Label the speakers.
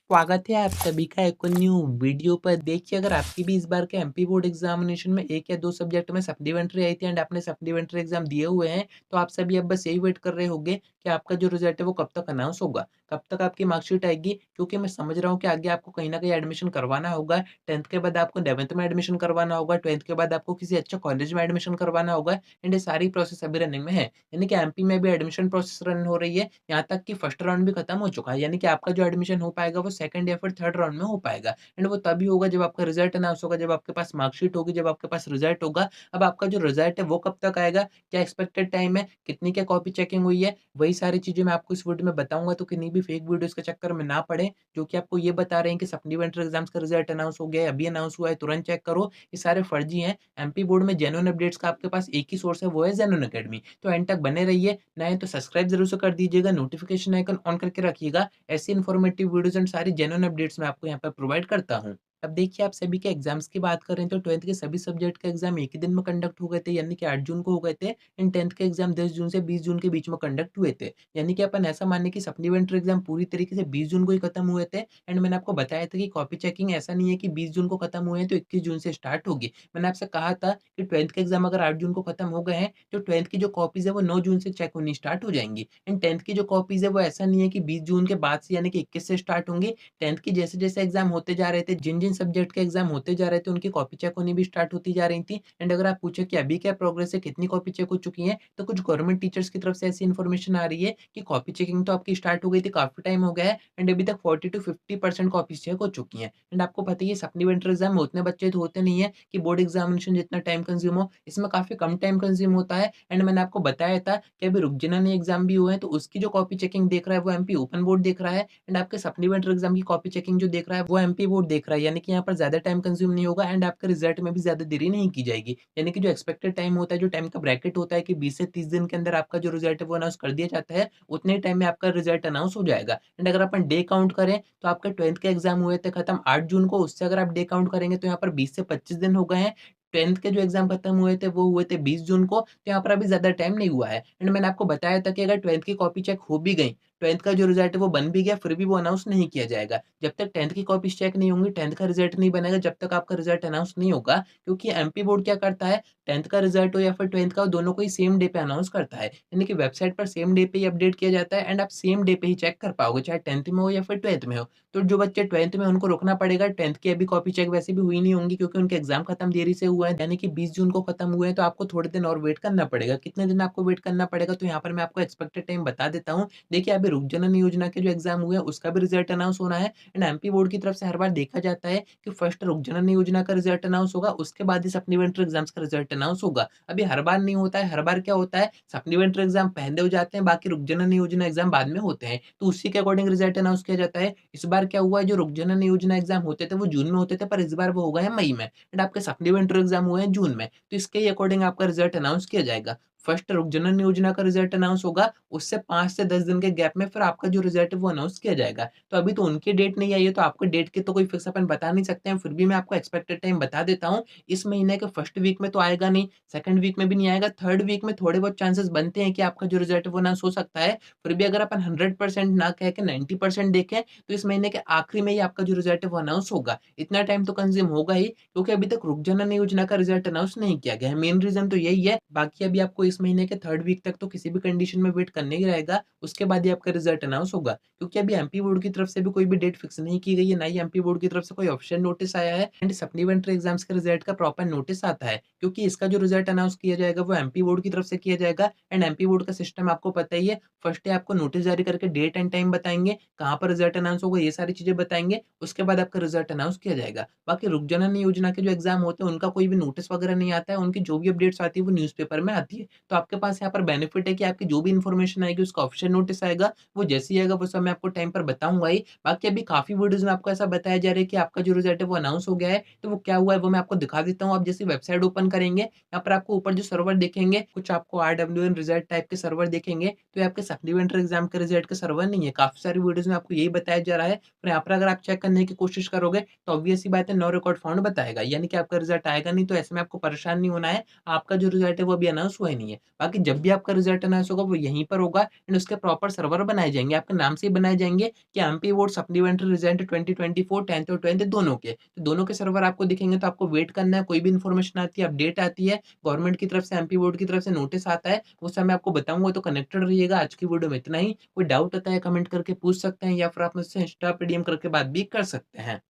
Speaker 1: स्वागत है आप सभी का एक न्यू वीडियो पर। देखिए, अगर आपकी भी इस बार के एमपी बोर्ड एग्जामिनेशन में 1 या 2 सब्जेक्ट में सप्लीमेंट्री आई थी एंड आपने सप्लीमेंट्री एग्जाम दिए हुए हैं, तो आप सभी अब बस यही वेट कर रहे होंगे कि आपका जो रिजल्ट है वो कब तक अनाउंस होगा, कब तक आपकी मार्कशीट आएगी। क्योंकि मैं समझ रहा हूँ कि आगे आपको कहीं न कहीं एडमिशन करवाना होगा। 10th के बाद आपको 11th में एडमिशन करवाना होगा, 12th के बाद आपको किसी अच्छे कॉलेज में एडमिशन करवाना होगा एंड ये सारी प्रोसेस अभी रनिंग में है। यानी कि एमपी में भी एडमिशन प्रोसेस रन हो रही है, यहाँ तक कि फर्स्ट राउंड भी खत्म हो चुका है। यानी कि आपका जो एडमिशन हो पाएगा वो सेकंड या फिर थर्ड राउंड में हो पाएगा एंड वो तभी होगा जब आपका रिजल्ट अनाउंस होगा, जब आपके पास मार्कशीट होगी, जब आपके पास रिजल्ट होगा। अब आपका जो रिजल्ट है वो कब तक आएगा, क्या एक्सपेक्टेड टाइम है, कितनी क्या कॉपी चेकिंग हुई है, वही सारी चीज़ें मैं आपको इस वीडियो में बताऊँगा। तो किन्हीं भी फेक वीडियोज़ के चक्कर में ना पड़ें, जो कि आपको ये बता रहे हैं कि सप्लीमेंट्री एग्ज़ाम्स का रिजल्ट अनाउंस हो गया है, अभी अनाउंस हुआ है, तुरंत चेक करो। ये सारे फर्जी हैं। एमपी बोर्ड में जेन्युइन अपडेट्स का आपके पास एक ही सोर्स है, वो है जेन्युइन अकेडमी। तो एंड तक बने रहिए, नए तो सब्सक्राइब ज़रूर से कर दीजिएगा, नोटिफ़िकेशन आइकन ऑन करके रखिएगा। ऐसी इन्फॉर्मेटिव वीडियोज़ एंड सारी जेन्युइन अपडेट्स मैं आपको यहाँ पे प्रोवाइड करता हूँ। अब देखिए, आप सभी के एग्ज़ाम्स की बात करें तो 12th के सभी सब्जेक्ट के एग्ज़ाम एक ही दिन में कंडक्ट हो गए थे, यानी कि 8 जून को हो गए थे एंड 10th के एग्ज़ाम 10 जून से 20 जून के बीच में कंडक्ट हुए थे। यानी कि अपन ऐसा माने कि सप्लीमेंट्री एग्ज़ाम पूरी तरीके से 20 जून को ही खत्म हुए थे एंड मैंने आपको बताया था कि कॉपी चेकिंग ऐसा नहीं है कि 20 जून को खत्म हुए हैं तो 21 जून से स्टार्ट होगी। मैंने आपसे कहा था कि 12th के एग्ज़ाम अगर 8 जून को खत्म हो गए हैं, तो 12th की जो कॉपीज़ है वो 9 जून से चेक होनी स्टार्ट हो जाएँगी एंड 10th की जो कॉपीज़ है वो ऐसा नहीं है कि 20 जून के बाद से यानी कि 21 से स्टार्ट होंगी। 10th की जैसे-जैसे एग्ज़ाम होते जा रहे थे, जिन-जिन सब्जेक्ट के एग्ज़ाम होते जा रहे थे, उनकी कॉपी चेक होनी भी स्टार्ट होती जा रही थी एंड अगर आप पूछे कि अभी क्या प्रोग्रेस है, कितनी कॉपी चेक हो चुकी हैं, तो कुछ गवर्नमेंट टीचर्स की तरफ से ऐसी इन्फॉर्मेशन आ रही है कि कॉपी चेकिंग तो आपकी स्टार्ट हो गई थी, काफ़ी टाइम हो गया है एंड अभी तक 40 टू 50% कॉपीज़ चेक हो चुकी हैं एंड आपको पता ही है सप्लीमेंट्री एग्ज़ाम में उतने बच्चे तो होते नहीं है कि बोर्ड एग्ज़ामिनेशन जितना टाइम कंज़्यूम हो, इसमें काफ़ी कम टाइम कंज़्यूम होता है एंड मैंने आपको बताया था कि अभी रुकजिननी एग्ज़ाम भी हुए हैं, तो उसकी जो कॉपी चेकिंग देख रहा है, वो एमपी ओपन बोर्ड देख रहा है एंड आपके सप्लीमेंट्री एग्ज़ाम की कॉपी चेकिंग जो देख रहा है, वो एमपी बोर्ड देख रहा है। यानी कि यहाँ पर ज़्यादा टाइम कंज़्यूम नहीं होगा एंड आपके रिज़ल्ट में भी ज़्यादा देरी नहीं की जाएगी। यानी कि जो एक्सपेक्टेड टाइम होता है, जो टाइम का ब्रैकेट होता है कि 20 से 30 दिन के अंदर आपका जो रिज़ल्ट है, वो अनाउंस कर दिया जाता है, उतने ही टाइम में आपका रिज़ल्ट अनाउंस हो जाएगा एंड अगर अपन डे काउंट करें, तो आपके 12th के एग्ज़ाम हुए थे खत्म 8 जून को, उससे अगर आप डे काउंट करेंगे, तो यहाँ पर 20 से 25 दिन हो गए हैं। 10th के जो एग्ज़ाम खत्म हुए थे, वो हुए थे 20 जून को, तो यहाँ पर अभी ज़्यादा टाइम नहीं हुआ है एंड मैंने आपको बताया था कि अगर 12th की कॉपी चेक हो भी गई, 12th का जो रिज़ल्ट है वो बन भी गया, फिर भी वो अनाउंस नहीं किया जाएगा। जब तक 10th की कॉपीज़ चेक नहीं होंगी, 10th का रिज़ल्ट नहीं बनेगा, जब तक आपका रिज़ल्ट अनाउंस नहीं होगा। क्योंकि एमपी बोर्ड क्या करता है, 10th का रिज़ल्ट हो या फिर 12th का हो, दोनों को ही सेम डे पे अनाउंस करता है। यानी कि वेबसाइट पर सेम डे पे ही अपडेट किया जाता है एंड आप सेम डे पे ही चेक कर पाओगे, चाहे 10th में हो या फिर 12th में हो। तो जो बच्चे 12th में हैं, उनको रुकना पड़ेगा, 10th की अभी कॉपी चेक वैसे भी हुई नहीं होंगी क्योंकि उनके एग्ज़ाम खत्म देरी से हुआ है, यानी कि 20 जून को खत्म हुए हैं, तो आपको थोड़े दिन और वेट करना पड़ेगा। कितने दिन आपको वेट करना पड़ेगा, तो यहाँ पर मैं आपको एक्सपेक्टेड टाइम बता देता हूँ। देखिए, अभी रुकजनन योजना के जो एग्ज़ाम हुए हैं, उसका भी रिज़ल्ट अनाउंस होना है एंड एमपी बोर्ड की तरफ से हर बार देखा जाता है कि फर्स्ट रुकजनन योजना का रिज़ल्ट अनाउंस होगा, उसके बाद ही सप्लीमेंट्री एग्ज़ाम्स का रिज़ल्ट अनाउंस होगा। अभी हर बार नहीं होता है, हर बार क्या होता है, सप्लीमेंट्री एग्ज़ाम पहले हो जाते हैं, बाकी रुकजनन योजना एग्ज़ाम बाद में होते हैं, तो उसी के अकॉर्डिंग रिज़ल्ट अनाउंस किया जाता है। इस बार क्या हुआ है, जो रुकजनन योजना एग्ज़ाम होते थे, वो जून में होते थे, पर इस बार वो हो गए हैं मई में एंड आपके सप्लीमेंट्री एग्ज़ाम हुए हैं जून में, तो इसके ही अकॉर्डिंग आपका रिज़ल्ट अनाउंस किया जाएगा। फर्स्ट रुकजनन योजना का रिज़ल्ट अनाउंस होगा, उससे 5 से 10 दिन के गैप में फिर आपका जो रिज़ल्ट है वो अनाउंस किया जाएगा। तो अभी तो उनकी डेट नहीं आई है, तो आपको डेट की तो कोई फिक्स अपन बता नहीं सकते हैं, फिर भी मैं आपको एक्सपेक्टेड टाइम बता देता हूँ। इस महीने के फर्स्ट वीक में तो आएगा नहीं, सेकंड वीक में भी नहीं आएगा, थर्ड वीक में थोड़े बहुत चांसेस बनते हैं कि आपका जो रिज़ल्ट है वो अनाउंस हो सकता है। फिर भी अगर अपन 100% ना कह के 90% देखें, तो इस महीने के आखिरी में ही आपका जो रिज़ल्ट है वो अनाउंस होगा। इतना टाइम तो कंज़्यूम होगा ही, क्योंकि अभी तक रुकजनन योजना का रिज़ल्ट अनाउंस नहीं किया गया है। मेन रीज़न तो यही है, बाकी अभी आपको इस महीने के थर्ड वीक तक तो किसी भी कंडीशन में वेट करना ही रहेगा, उसके बाद ही आपका रिज़ल्ट अनाउंस होगा। क्योंकि अभी एमपी बोर्ड की तरफ से भी कोई भी डेट फिक्स नहीं की गई है, ना ही एमपी बोर्ड की तरफ से कोई ऑफिशियल नोटिस आया है एंड सप्लीमेंट्री एग्ज़ाम्स के रिज़ल्ट का प्रॉपर नोटिस आता है, क्योंकि इसका जो रिज़ल्ट अनाउंस किया जाएगा वो एमपी बोर्ड की तरफ से किया जाएगा एंड एमपी बोर्ड का सिस्टम आपको पता ही है, फर्स्ट डे आपको नोटिस जारी करके डेट एंड टाइम बताएँगे, कहाँ पर रिज़ल्ट अनाउंस होगा, ये सारी चीज़ें बताएँगे, उसके बाद आपका रिज़ल्ट अनाउंस किया जाएगा। बाकी रुकजनन योजना के जो एग्ज़ाम होते हैं, उनका कोई भी नोटिस वगैरह नहीं आता है, उनकी जो भी अपडेट्स आती है वो न्यूज़पेपर में आती है। तो आपके पास यहाँ पर बेनिफिट है कि आपकी जो भी इन्फॉर्मेशन आएगी उसका ऑफिशियल नोटिस आएगा, वो जैसे ही आएगा वो सब मैं आपको टाइम पर बताऊँगा ही। बाकी अभी काफ़ी वीडियोज़ में आपको ऐसा बताया जा रहा है कि आपका जो रिज़ल्ट है वो अनाउंस हो गया है, तो वो क्या हुआ है वो मैं आपको दिखा देता हूँ। आप जैसे वेबसाइट ओपन करेंगे, यहाँ पर आपको ऊपर जो सर्वर दिखेंगे, कुछ आपको आरडब्ल्यूएन रिज़ल्ट टाइप के सर्वर दिखेंगे, तो ये आपके सप्लीमेंट्री एग्ज़ाम के रिज़ल्ट के सर्वर नहीं है। काफ़ी सारी वीडियोज़ में आपको यही बताया जा रहा है, पर यहाँ पर अगर आप चेक करने की कोशिश करोगे, तो ऑब्वियस सी बात है नो रिकॉर्ड फाउंड बताएगा, यानी कि आपका रिज़ल्ट आएगा नहीं, तो ऐसे में आपको परेशान नहीं होना है। आपका जो रिज़ल्ट है वो अभी अनाउंस हुआ ही नहीं है। बाकी जब भी आपका रिज़ल्ट अनाउंस होगा वो यहीं पर होगा एंड उसके प्रॉपर सर्वर बनाए जाएँगे, आपके नाम से ही बनाए जाएँगे कि MP board supplementary result 2024 10th और 12th दोनों के। तो दोनों के सर्वर आपको दिखेंगे तो आपको वेट करना है, कोई भी इन्फॉर्मेशन आती है, अपडेट आती है, गवर्नमेंट की तरफ से, एमपी बोर्ड की तरफ से नोटिस आता है, उस समय आपको बताऊँगा तो कनेक्टेड रहिएगा। आज की वीडियो में इतना ही। कोई डाउट होता है कमेंट करके पूछ सकते हैं या फिर आप मुझसे इंस्टा पे डीएम करके बात भी कर सकते हैं।